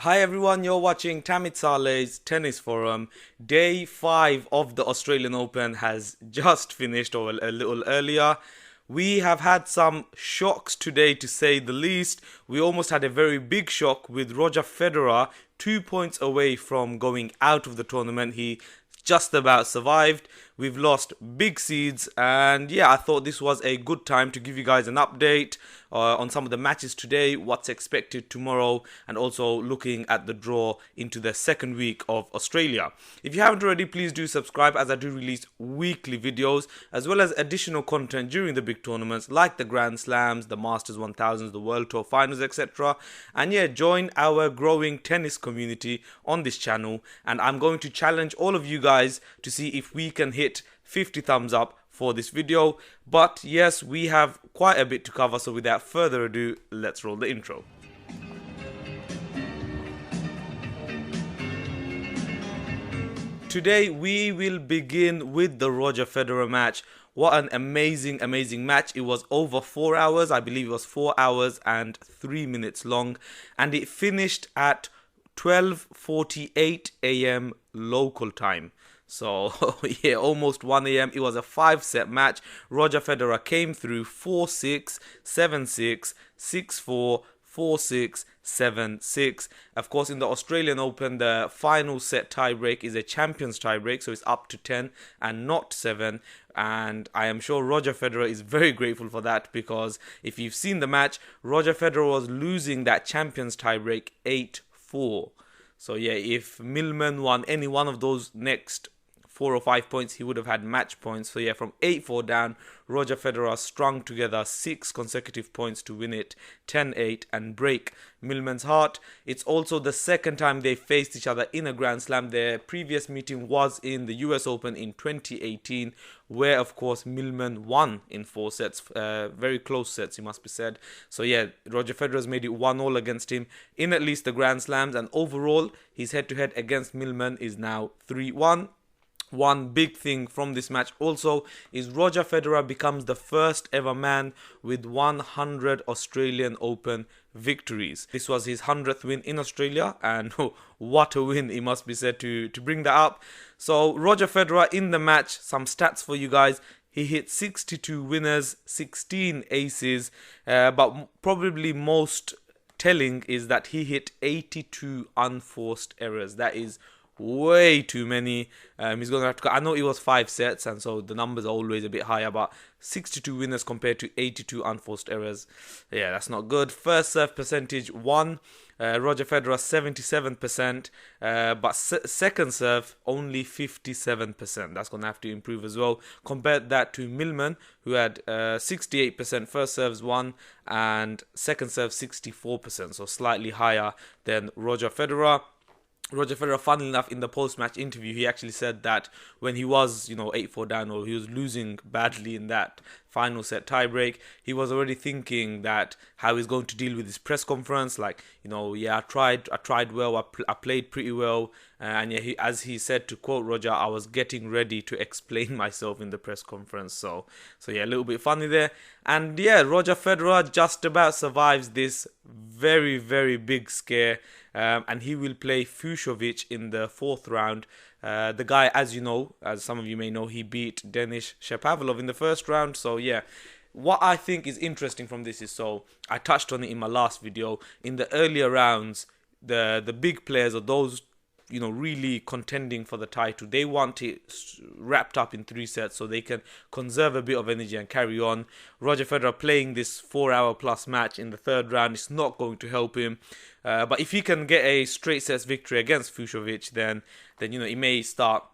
Hi everyone, you're watching Tamit Saleh's Tennis Forum. Day 5 of the Australian Open has just finished, or a little earlier. We have had some shocks today, to say the least. We almost had a very big shock with Roger Federer 2 points away from going out of the tournament. He just about survived. We've lost big seeds, and yeah, I thought this was a good time to give you guys an update on some of the matches today, what's expected tomorrow, and also looking at the draw into the second week of Australia. If you haven't already, please do subscribe, as I do release weekly videos as well as additional content during the big tournaments like the Grand Slams, the Masters 1000s, the World Tour Finals, etc. And yeah, join our growing tennis community on this channel, and I'm going to challenge all of you guys to see if we can hit 50 thumbs up for this video. But yes, we have quite a bit to cover, so without further ado, let's roll the intro. Today we will begin with the Roger Federer match. What an amazing match. It was over 4 hours. I believe it was 4 hours and 3 minutes long, and it finished at 12:48 a.m. local time. So yeah, almost 1 a.m. It was a 5-set match. Roger Federer came through 4-6, 7-6, 6-4, 4-6, 7-6. Of course, in the Australian Open, the final set tiebreak is a champion's tiebreak, so it's up to 10 and not 7. And I am sure Roger Federer is very grateful for that, because if you've seen the match, Roger Federer was losing that champion's tiebreak 8-4. So yeah, if Millman won any one of those next 4 or 5 points, he would have had match points. So yeah, from 8-4 down, Roger Federer strung together 6 consecutive points to win it 10-8 and break Millman's heart. It's also the second time they faced each other in a Grand Slam. Their previous meeting was in the US Open in 2018, where of course Millman won in 4 sets, very close sets, it must be said. So yeah, Roger Federer's made it 1-1 against him in at least the Grand Slams, and overall his head-to-head against Millman is now 3-1. One big thing from this match also is Roger Federer becomes the first ever man with 100 Australian Open victories. This was his 100th win in Australia, and what a win, it must be said, to bring that up. So Roger Federer in the match, some stats for you guys. He hit 62 winners, 16 aces, but probably most telling is that he hit 82 unforced errors. That is way too many. He's going to have to go. I know it was 5 sets, and so the numbers are always a bit higher, but 62 winners compared to 82 unforced errors. Yeah, that's not good. First serve percentage 1. Roger Federer 77%, but second serve only 57%. That's going to have to improve as well. Compared that to Millman, who had 68% first serves 1 and second serve 64%, so slightly higher than Roger Federer. Roger Federer, funnily enough, in the post-match interview, he actually said that when he was, 8-4 down, or he was losing badly in that final set tiebreak, he was already thinking that how he's going to deal with his press conference. Like, yeah, I tried well, I played pretty well, and yeah, as he said, to quote Roger, I was getting ready to explain myself in the press conference. So yeah, a little bit funny there. And yeah, Roger Federer just about survives this very, very big scare. And he will play Fucsovics in the 4th round. The guy, as you know, as some of you may know, he beat Denis Shapovalov in the 1st round. So yeah, what I think is interesting from this is, so I touched on it in my last video, in the earlier rounds, the big players, or those really contending for the title, they want it wrapped up in 3 sets so they can conserve a bit of energy and carry on. Roger Federer playing this 4-hour plus match in the 3rd round is not going to help him. But if he can get a straight sets victory against Fucsovics, then he may start.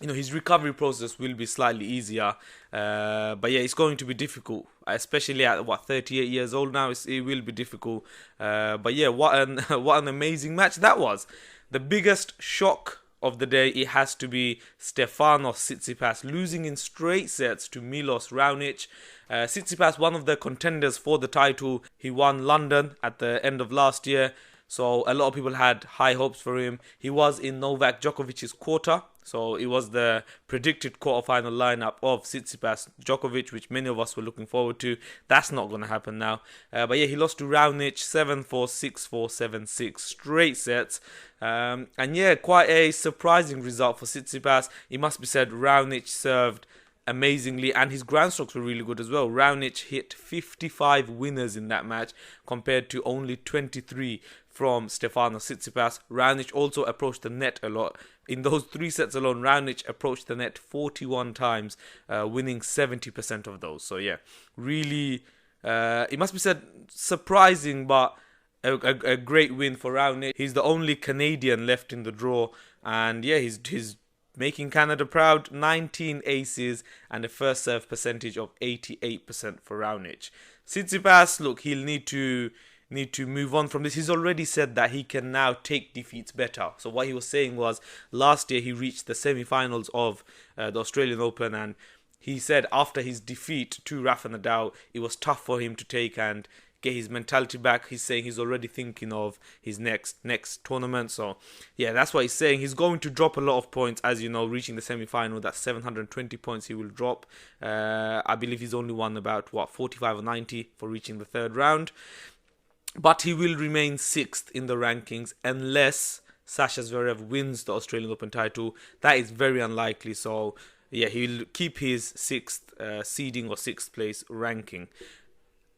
His recovery process will be slightly easier. But yeah, it's going to be difficult, especially at 38 years old now. It will be difficult. But yeah, what an amazing match that was. The biggest shock of the day, it has to be Stefanos Tsitsipas losing in straight sets to Milos Raonic. Tsitsipas, one of the contenders for the title, he won London at the end of last year. So a lot of people had high hopes for him. He was in Novak Djokovic's quarter. So it was the predicted quarterfinal lineup of Tsitsipas Djokovic, which many of us were looking forward to. That's not going to happen now. But yeah, he lost to Raonic 7-4, 6-4, 7-6. Straight sets. And yeah, quite a surprising result for Tsitsipas. It must be said, Raonic served amazingly, and his ground strokes were really good as well. Raonic hit 55 winners in that match compared to only 23 from Stefanos Tsitsipas. Raonic also approached the net a lot. In those 3 sets alone, Raonic approached the net 41 times, winning 70% of those. So yeah, really, it must be said, surprising, but a great win for Raonic. He's the only Canadian left in the draw, and yeah, he's making Canada proud. 19 aces and a first serve percentage of 88% for Raonic. Tsitsipas, look, he'll need to move on from this. He's already said that he can now take defeats better. So what he was saying was, last year he reached the semi-finals of the Australian Open, and he said after his defeat to Rafa Nadal, it was tough for him to take and get his mentality back. He's saying he's already thinking of his next tournament. So yeah, that's what he's saying. He's going to drop a lot of points, as you know, reaching the semi-final. That's 720 points he will drop. I believe he's only won about 45 or 90 for reaching the third round. But he will remain 6th in the rankings unless Sasha Zverev wins the Australian Open title. That is very unlikely. So yeah, he'll keep his 6th seeding or 6th place ranking.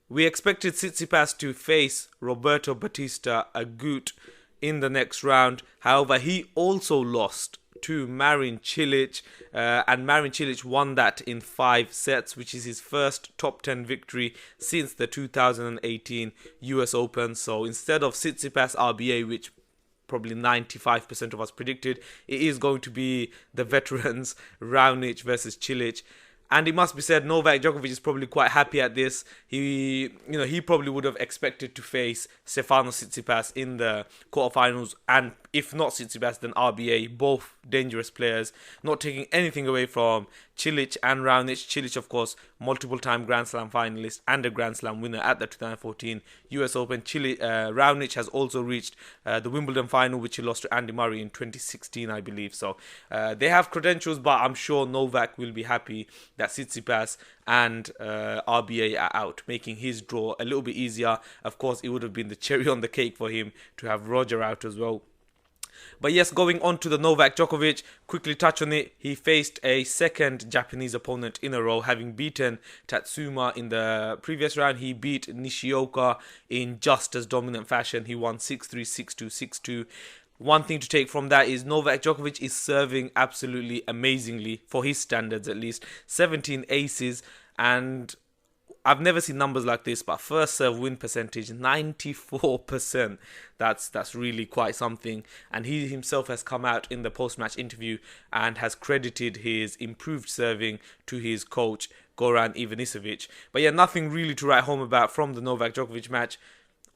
We expected Tsitsipas to face Roberto Bautista Agut in the next round. However, he also lost to Marin Cilic, and Marin Cilic won that in 5 sets, which is his first top 10 victory since the 2018 US Open. So instead of Tsitsipas RBA, which probably 95% of us predicted, it is going to be the veterans Raonic versus Cilic. And it must be said, Novak Djokovic is probably quite happy at this. He probably would have expected to face Stefanos Tsitsipas in the quarterfinals, and if not Tsitsipas, then RBA, both dangerous players. Not taking anything away from Cilic and Raonic. Cilic, of course, multiple-time Grand Slam finalist and a Grand Slam winner at the 2014 US Open. Raonic has also reached the Wimbledon final, which he lost to Andy Murray in 2016, I believe. So they have credentials, but I'm sure Novak will be happy that Tsitsipas and RBA are out, making his draw a little bit easier. Of course, it would have been the cherry on the cake for him to have Roger out as well. But yes, going on to the Novak Djokovic, quickly touch on it. He faced a second Japanese opponent in a row, having beaten Tatsuma in the previous round. He beat Nishioka in just as dominant fashion. He won 6-3, 6-2, 6-2. One thing to take from that is Novak Djokovic is serving absolutely amazingly, for his standards at least. 17 aces, and I've never seen numbers like this, but first serve win percentage 94%. That's really quite something. And he himself has come out in the post-match interview and has credited his improved serving to his coach Goran Ivanisevic. But yeah, nothing really to write home about from the Novak Djokovic match.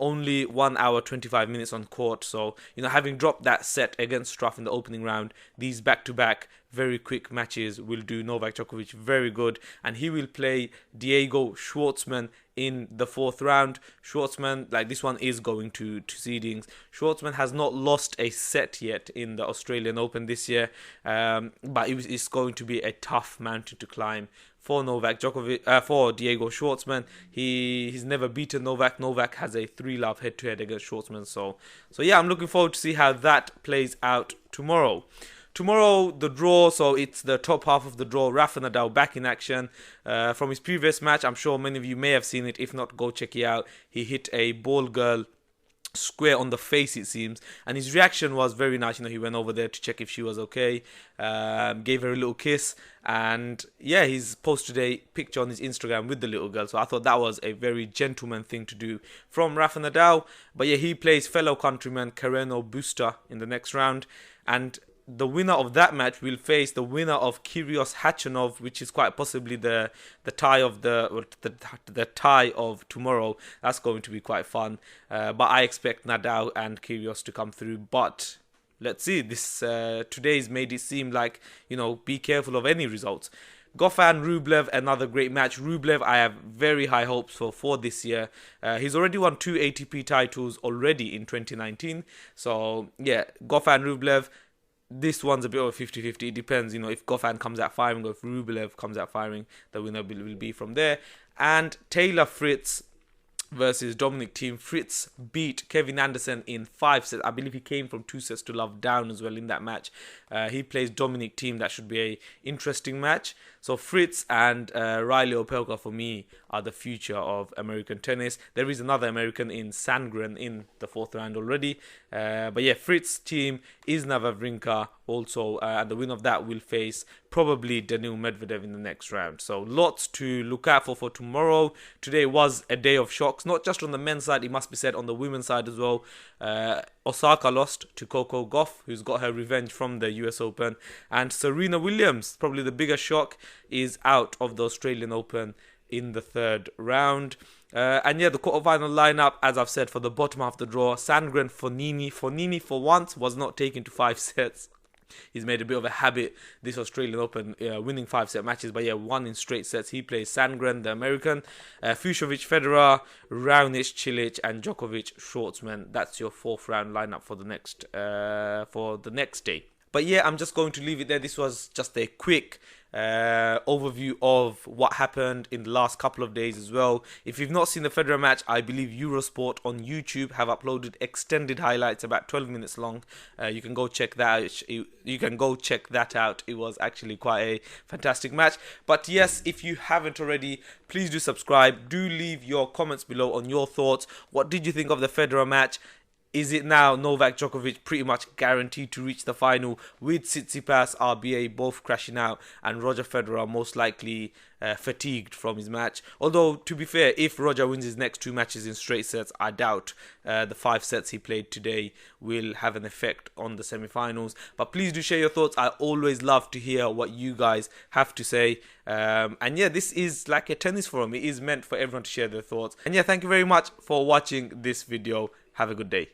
Only 1 hour 25 minutes on court. So, having dropped that set against Struff in the opening round, these back-to-back very quick matches will do Novak Djokovic very good. And he will play Diego Schwartzman in the 4th round. Schwartzman, this one is going to seedings. Schwartzman has not lost a set yet in the Australian Open this year. But it's going to be a tough mountain to climb for Novak Djokovic, for Diego Schwartzman. He's never beaten Novak. Novak has a 3-love head-to-head against Schwartzman. So yeah, I'm looking forward to see how that plays out tomorrow. Tomorrow, the draw, so it's the top half of the draw. Rafa Nadal back in action from his previous match. I'm sure many of you may have seen it. If not, go check it out. He hit a ball girl square on the face, it seems, and his reaction was very nice. He went over there to check if she was okay, gave her a little kiss, and yeah, he's posted a picture on his Instagram with the little girl. So I thought that was a very gentleman thing to do from Rafa Nadal. But yeah, he plays fellow countryman Carreno Busta in the next round, and the winner of that match will face the winner of Kyrgios Khachanov, which is quite possibly the tie of the tie of tomorrow. That's going to be quite fun. But I expect Nadal and Kyrgios to come through. But let's see. This today's made it seem like be careful of any results. Goffin Rublev, another great match. Rublev, I have very high hopes for this year. He's already won 2 ATP titles already in 2019. So yeah, Goffin Rublev. This one's a bit of a 50-50. It depends, if Goffin comes out firing or if Rublev comes out firing, the winner will be from there. And Taylor Fritz versus Dominic Thiem. Fritz beat Kevin Anderson in 5 sets. I believe he came from 2 sets to love down as well in that match. He plays Dominic Thiem. That should be a interesting match. So Fritz and Riley Opelka for me are the future of American tennis. There is another American in Sandgren in the 4th round already. But yeah, Fritz team is Wawrinka also, and the winner of that will face probably Daniil Medvedev in the next round. So lots to look out for tomorrow. Today was a day of shocks, not just on the men's side, it must be said, on the women's side as well. Osaka lost to Coco Gauff, who's got her revenge from the US Open, and Serena Williams, probably the biggest shock, is out of the Australian Open in the 3rd round. And yeah, the quarterfinal lineup, as I've said, for the bottom half of the draw: Sandgren, Fognini. Fognini, for once, was not taken to 5 sets. He's made a bit of a habit this Australian Open, winning 5-set matches, but yeah, 1 in straight sets. He plays Sandgren, the American. Fucsovics, Federer, Raonic, Cilic, and Djokovic, Schwartzman. That's your 4th round lineup for the next day. But yeah, I'm just going to leave it there. This was just a quick overview of what happened in the last couple of days as well. If you've not seen the Federer match, I believe Eurosport on YouTube have uploaded extended highlights about 12 minutes long. You can go check that out. It was actually quite a fantastic match. But yes, if you haven't already, please do subscribe. Do leave your comments below on your thoughts. What did you think of the Federer match? Is it now Novak Djokovic pretty much guaranteed to reach the final, with Tsitsipas, RBA both crashing out, and Roger Federer most likely fatigued from his match? Although, to be fair, if Roger wins his next 2 matches in straight sets, I doubt the 5 sets he played today will have an effect on the semi-finals. But please do share your thoughts. I always love to hear what you guys have to say. And yeah, this is like a tennis forum. It is meant for everyone to share their thoughts. And yeah, thank you very much for watching this video. Have a good day.